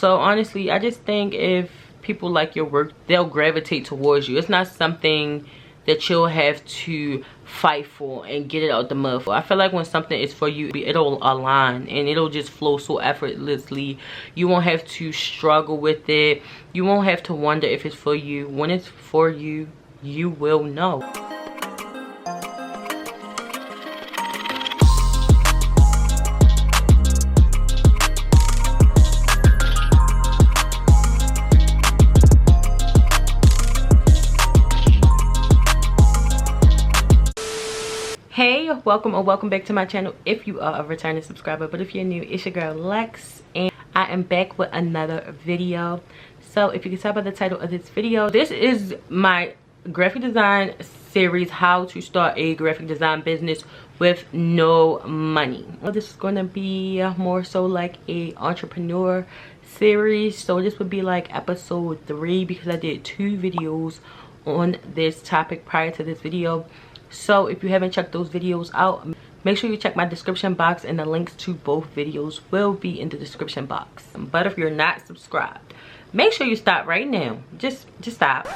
So honestly, I just think if people like your work, they'll gravitate towards you. It's not something that you'll have to fight for and get it out the mud for. I feel like when something is for you, it'll align and it'll just flow so effortlessly. You won't have to struggle with it. You won't have to wonder if it's for you. When it's for you, you will know. Hey, welcome or welcome back to my channel if you are a returning subscriber, but if you're new, it's your girl Lex and I am back with another video. So if you can tell by the title of this video, this is my graphic design series, how to start a graphic design business with no money. This is going to be more so like a entrepreneur series, so this would be like episode 3 because I did 2 videos on this topic prior to this video. So if you haven't checked those videos out, make sure you check my description box and the links to both videos will be in the description box. But if you're not subscribed, make sure you stop right now. Just stop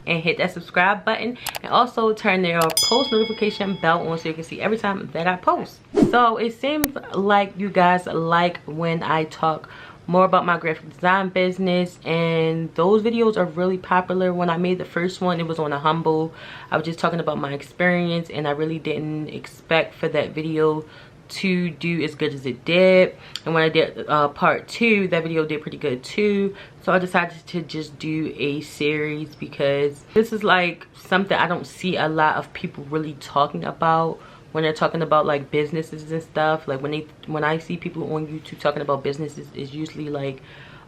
and hit that subscribe button, and also turn your post notification bell on so you can see every time that I post. So it seems like you guys like when I talk more about my graphic design business, and those videos are really popular. When I made the first one, it was on a humble. I was just talking about my experience, and I really didn't expect for that video to do as good as it did. And when I did part 2, that video did pretty good too. So I decided to just do a series because this is like something I don't see a lot of people really talking about when they're talking about like businesses and stuff. Like when I see people on YouTube talking about businesses, it's usually like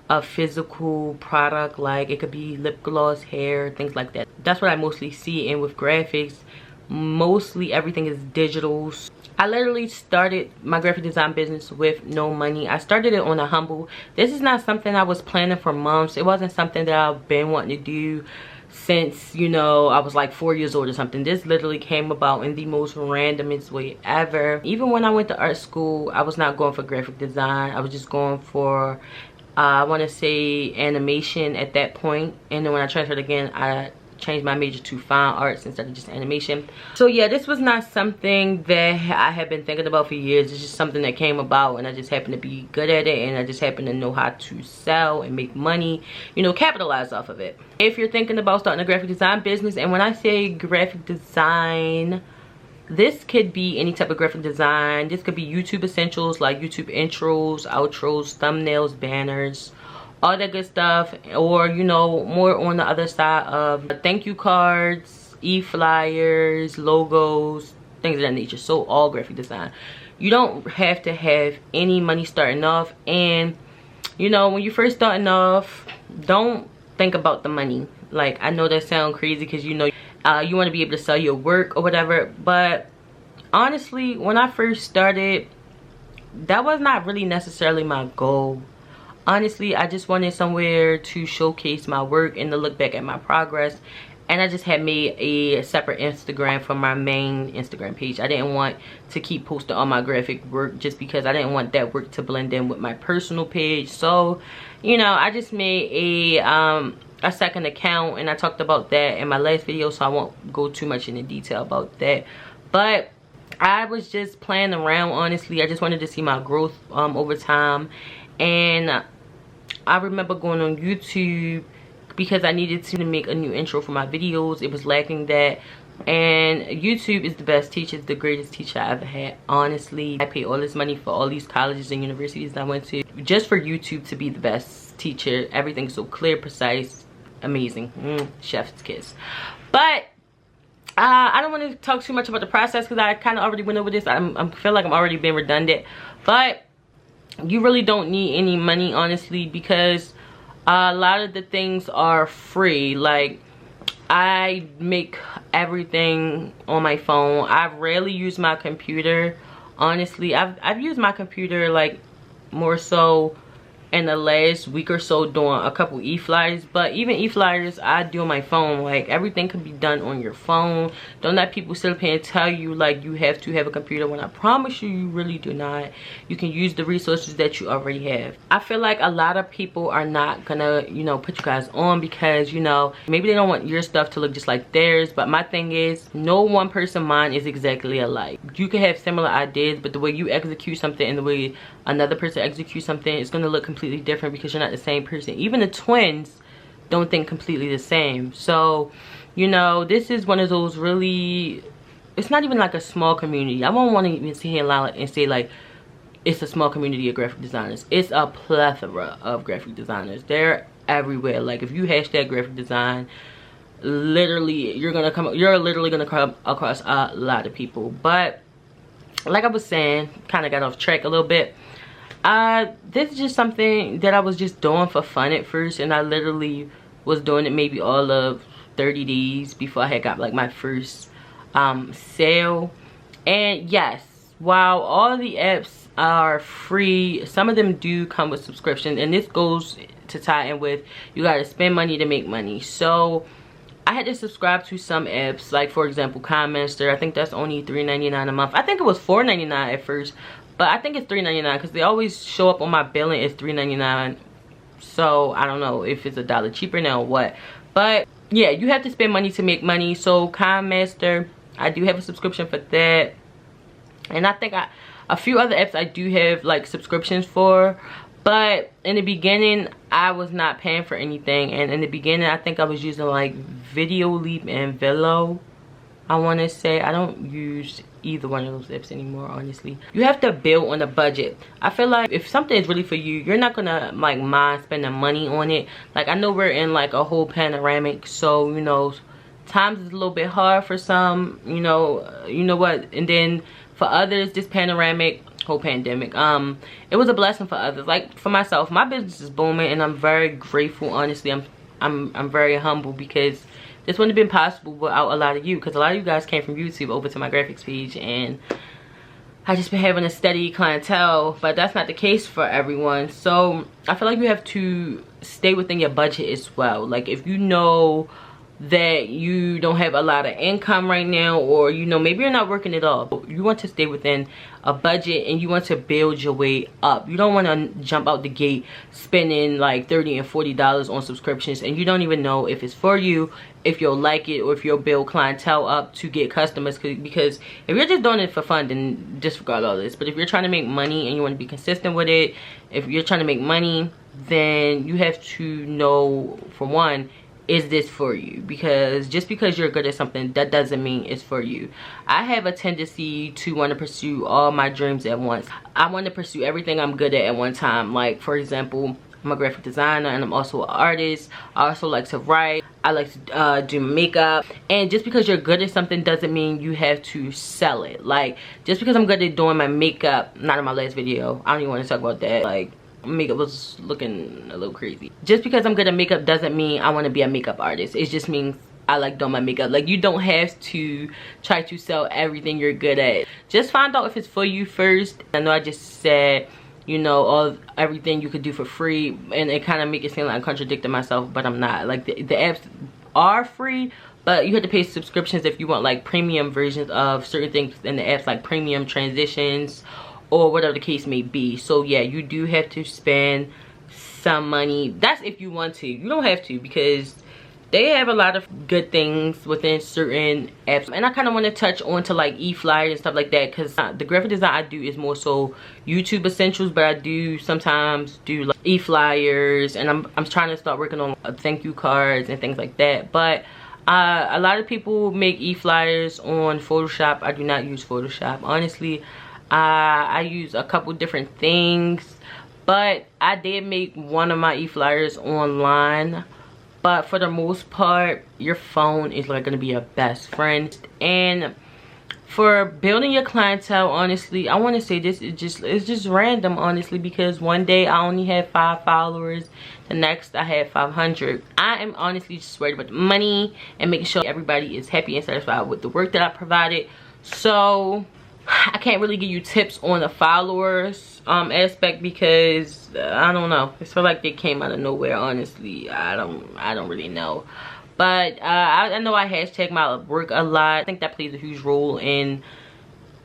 a physical product, like it could be lip gloss, hair, things like that. That's what I mostly see. And with graphics, mostly everything is digital. I literally started my graphic design business with no money. I started it on a humble. This is not something I was planning for months. It wasn't something that I've been wanting to do since, you know, I was like 4 years old or something. This literally came about in the most randomest way ever. Even when I went to art school, I was not going for graphic design. I was just going for I want to say animation at that point. And then when I transferred again, I changed my major to fine arts instead of just animation. So yeah, this was not something that I had been thinking about for years. It's just something that came about, and I just happened to be good at it, and I just happened to know how to sell and make money, you know, capitalize off of it. If you're thinking about starting a graphic design business, and when I say graphic design, this could be any type of graphic design. This could be YouTube essentials like YouTube intros, outros, thumbnails, banners, all that good stuff. Or, you know, more on the other side of thank you cards, e-flyers, logos, things of that nature. So all graphic design. You don't have to have any money starting off. And, you know, when you're first starting off, don't think about the money. Like, I know that sounds crazy because, you know, you want to be able to sell your work or whatever. But honestly, when I first started, that was not really necessarily my goal. Honestly, I just wanted somewhere to showcase my work and to look back at my progress. And I just had made a separate Instagram from my main Instagram page. I didn't want to keep posting all my graphic work just because I didn't want that work to blend in with my personal page. So, you know, I just made a second account, and I talked about that in my last video, so I won't go too much into detail about that. But I was just playing around, honestly. I just wanted to see my growth over time. And I remember going on YouTube because I needed to make a new intro for my videos. It was lacking that. And YouTube is the best teacher, it's the greatest teacher I ever had. Honestly, I paid all this money for all these colleges and universities I went to just for YouTube to be the best teacher. Everything's so clear, precise, amazing. Chef's kiss. But I don't want to talk too much about the process because I kind of already went over this. I feel like I'm already being redundant. But you really don't need any money, honestly, because a lot of the things are free. Like, I make everything on my phone. I rarely use my computer, honestly. I've used my computer like more so in the last week or so doing a couple e-flyers, but even e-flyers I do on my phone. Like, everything can be done on your phone. Don't let people sit up here and tell you like you have to have a computer when I promise you, you really do not. You can use the resources that you already have. I feel like a lot of people are not gonna, you know, put you guys on because, you know, maybe they don't want your stuff to look just like theirs. But my thing is, no one person mind is exactly alike. You can have similar ideas, but the way you execute something and the way another person executes something is going to look completely different because you're not the same person. Even the twins don't think completely the same. So, you know, this is one of those really, it's not even like a small community. I won't want to even sit here and say like it's a small community of graphic designers. It's a plethora of graphic designers. They're everywhere. Like, if you hashtag graphic design, literally you're literally gonna come across a lot of people. But like I was saying, kind of got off track a little bit. This is just something that I was just doing for fun at first, and I literally was doing it maybe all of 30 days before I had got like my first sale. And yes, while all the apps are free, some of them do come with subscriptions, and this goes to tie in with you gotta spend money to make money. So I had to subscribe to some apps, like for example Clientele. I think that's only $3.99 a month. I think it was $4.99 at first, but I think it's $3.99 because they always show up on my billing as $3.99. So I don't know if it's $1 cheaper now or what. But yeah, you have to spend money to make money. So Clientele, I do have a subscription for that, and I think a few other apps I do have like subscriptions for. But in the beginning, I was not paying for anything. And in the beginning, I think I was using like Videoleap and Velo. I want to say I don't use either one of those apps anymore, honestly. You have to build on a budget. I feel like if something is really for you, you're not gonna like mind spending money on it. Like, I know we're in like a whole panoramic, so you know, times is a little bit hard for some, you know what. And then for others, this whole pandemic, it was a blessing for others. Like for myself, my business is booming, and I'm very grateful. Honestly, I'm very humble because this wouldn't have been possible without a lot of you, because a lot of you guys came from YouTube over to my graphics page, and I just been having a steady clientele. But that's not the case for everyone. So I feel like you have to stay within your budget as well. Like, if you know that you don't have a lot of income right now, or you know, maybe you're not working at all, you want to stay within a budget and you want to build your way up. You don't want to jump out the gate spending like $30 and $40 on subscriptions, and you don't even know if it's for you, if you'll like it, or if you'll build clientele up to get customers. Because if you're just doing it for fun, then disregard all this. But if you're trying to make money and you want to be consistent with it, if you're trying to make money, then you have to know, for one, is this for you? Because just because you're good at something, that doesn't mean it's for you. I have a tendency to want to pursue all my dreams at once. I want to pursue everything I'm good at one time. Like, for example, I'm a graphic designer and I'm also an artist. I also like to write. I like to do makeup. And just because you're good at something doesn't mean you have to sell it. Like, just because I'm good at doing my makeup, not in my last video, I don't even want to talk about that. Like, makeup was looking a little crazy. Just because I'm good at makeup doesn't mean I want to be a makeup artist. It just means I like doing my makeup. Like, you don't have to try to sell everything you're good at. Just find out if it's for you first. I know I just said, you know, everything you could do for free, and it kind of make it seem like I'm contradicting myself, but I'm not. Like, the apps are free, but you have to pay subscriptions if you want like premium versions of certain things in the apps, like premium transitions or whatever the case may be. So yeah, you do have to spend some money. That's if you want to. You don't have to, because they have a lot of good things within certain apps. And I kind of want to touch on to like e-flyers and stuff like that, because the graphic design I do is more so YouTube essentials, but I do sometimes do like e-flyers, and I'm trying to start working on thank you cards and things like that. But a lot of people make e-flyers on Photoshop. I do not use Photoshop, honestly. I use a couple different things, but I did make one of my e-flyers online. But for the most part, your phone is like gonna be your best friend. And for building your clientele, honestly, I want to say this is just random, honestly, because one day I only had 5 followers, the next I had 500. I am honestly just worried about the money and making sure everybody is happy and satisfied with the work that I provided. So I can't really give you tips on the followers aspect because I don't know. It's feel like they came out of nowhere, honestly. I don't really know. But I know I hashtag my work a lot. I think that plays a huge role in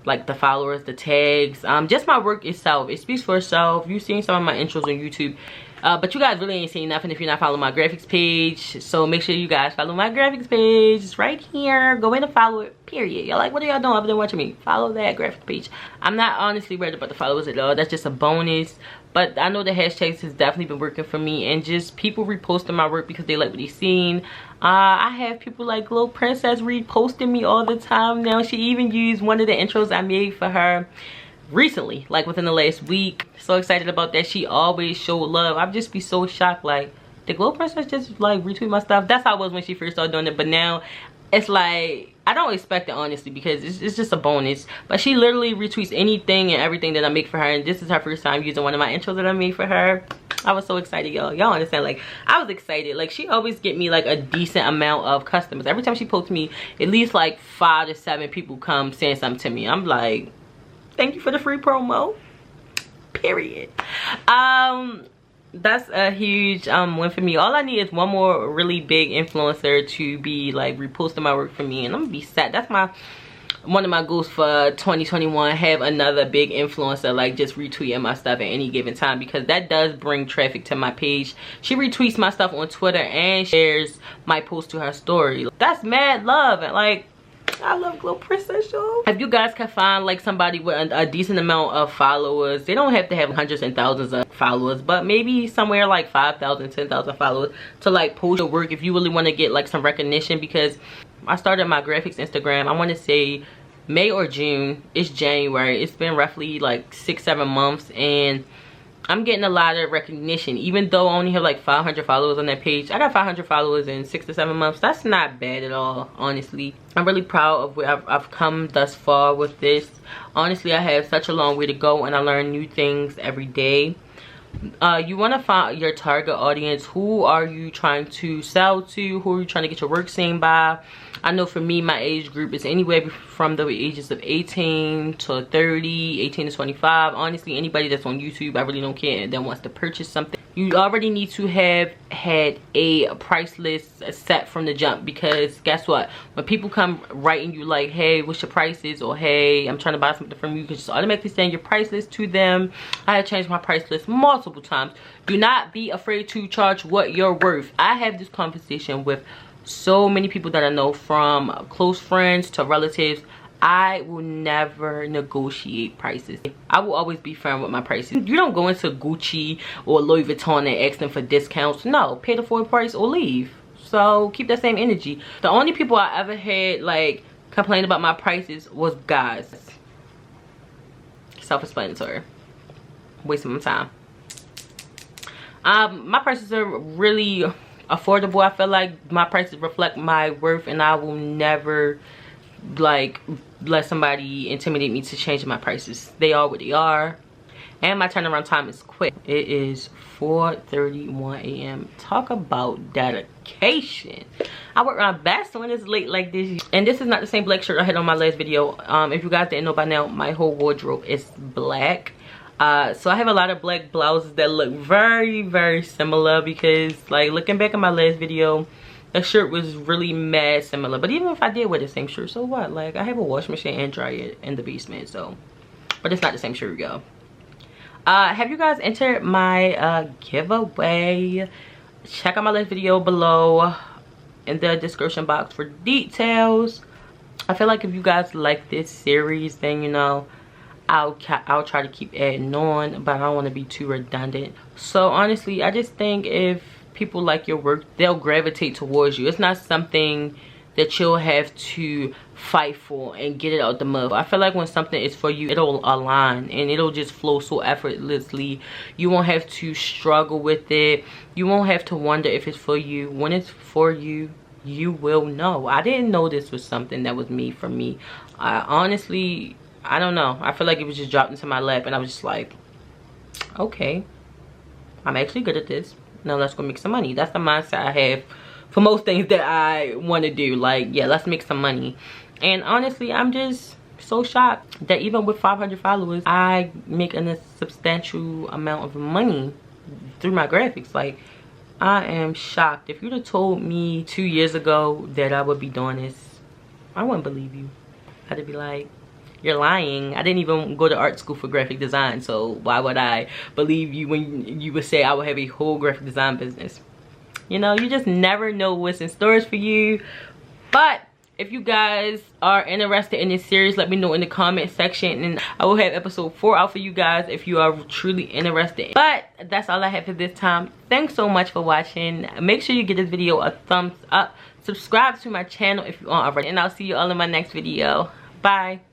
like the followers, the tags, just my work itself. It speaks for itself. You've seen some of my intros on YouTube, but you guys really ain't seen nothing if you're not following my graphics page. So make sure you guys follow my graphics page. It's right here. Go in and follow it, period. Y'all like, what are y'all doing other than watching me? Follow that graphics page. I'm not honestly worried about the followers at all. That's just a bonus. But I know the hashtags has definitely been working for me, and just people reposting my work because they like what they've seen. I have people like Little Princess reposting me all the time now. She even used one of the intros I made for her recently, like within the last week. So excited about that. She always showed love. I'd just be so shocked, like, did Little Princess just like retweet my stuff? That's how I was when she first started doing it, but now it's like I don't expect it, honestly, because it's just a bonus. But she literally retweets anything and everything that I make for her, and this is her first time using one of my intros that I made for her. I was so excited, y'all understand. Like, I was excited. Like, she always get me like a decent amount of customers. Every time she posts me, at least like 5 to 7 people come saying something to me. I'm like, thank you for the free promo, period. That's a huge win for me. All I need is one more really big influencer to be like reposting my work for me, and I'm gonna be set. That's one of my goals for 2021. Have another big influencer like just retweeting my stuff at any given time, because that does bring traffic to my page. She retweets my stuff on Twitter and shares my post to her story. That's mad love, and like, I love Little Princess, y'all. If you guys can find like somebody with a decent amount of followers, they don't have to have hundreds and thousands of followers, but maybe somewhere like 5,000, 10,000 followers to like post your work if you really want to get like some recognition. Because I started my graphics Instagram, I want to say May or June. It's January. It's been roughly like 6-7 months, and I'm getting a lot of recognition. Even though I only have like 500 followers on that page, I got 500 followers in 6 to 7 months. That's not bad at all, honestly. I'm really proud of where I've come thus far with this. Honestly, I have such a long way to go, and I learn new things every day. You want to find your target audience. Who are you trying to sell to? Who are you trying to get your work seen by? I know for me, my age group is anywhere from the ages of 18 to 30, 18 to 25. Honestly, anybody that's on YouTube, I really don't care, that wants to purchase something. You already need to have had a price list set from the jump, because guess what? When people come writing you like, hey, what's your prices? Or hey, I'm trying to buy something from you, you can just automatically send your price list to them. I have changed my price list multiple times. Do not be afraid to charge what you're worth. I have this conversation with so many people that I know, from close friends to relatives. I will never negotiate prices. I will always be firm with my prices. You don't go into Gucci or Louis Vuitton and ask them for discounts. No, pay the full price or leave. So keep that same energy. The only people I ever had like complain about my prices was guys. Self-explanatory. Wasting my time. My prices are really affordable. I feel like my prices reflect my worth, and I will never like let somebody intimidate me to change my prices. They are what they are, and my turnaround time is quick. It is 4:31 a.m. Talk about dedication. I work my best when it's late like this. And this is not the same black shirt I had on my last video. If you guys didn't know by now, my whole wardrobe is black. So I have a lot of black blouses that look very, very similar, because like looking back at my last video, the shirt was really mad similar. But even if I did wear the same shirt, so what? Like, I have a wash machine and dryer in the basement, so, but it's not the same shirt, y'all. Have you guys entered my giveaway? Check out my last video below in the description box for details. I feel like if you guys like this series, then you know, I'll try to keep adding on, but I don't want to be too redundant. So honestly, I just think if people like your work, they'll gravitate towards you. It's not something that you'll have to fight for and get it out the mud. I feel like when something is for you, it'll align and it'll just flow so effortlessly. You won't have to struggle with it. You won't have to wonder if it's for you. When it's for you, you will know. I didn't know this was something that was made for me. Honestly, I don't know. I feel like it was just dropped into my lap, and I was just like, okay, I'm actually good at this. Now let's go make some money. That's the mindset I have for most things that I want to do. Like, yeah, let's make some money. And honestly, I'm just so shocked that even with 500 followers, I make a substantial amount of money through my graphics. Like, I am shocked. If you'd have told me 2 years ago that I would be doing this, I wouldn't believe you. I'd be like, you're lying. I didn't even go to art school for graphic design, so why would I believe you when you would say I would have a whole graphic design business? You know, you just never know what's in stores for you. But if you guys are interested in this series, let me know in the comment section, and I will have episode 4 out for you guys if you are truly interested. But that's all I have for this time. Thanks so much for watching. Make sure you give this video a thumbs up. Subscribe to my channel if you aren't already, and I'll see you all in my next video. Bye.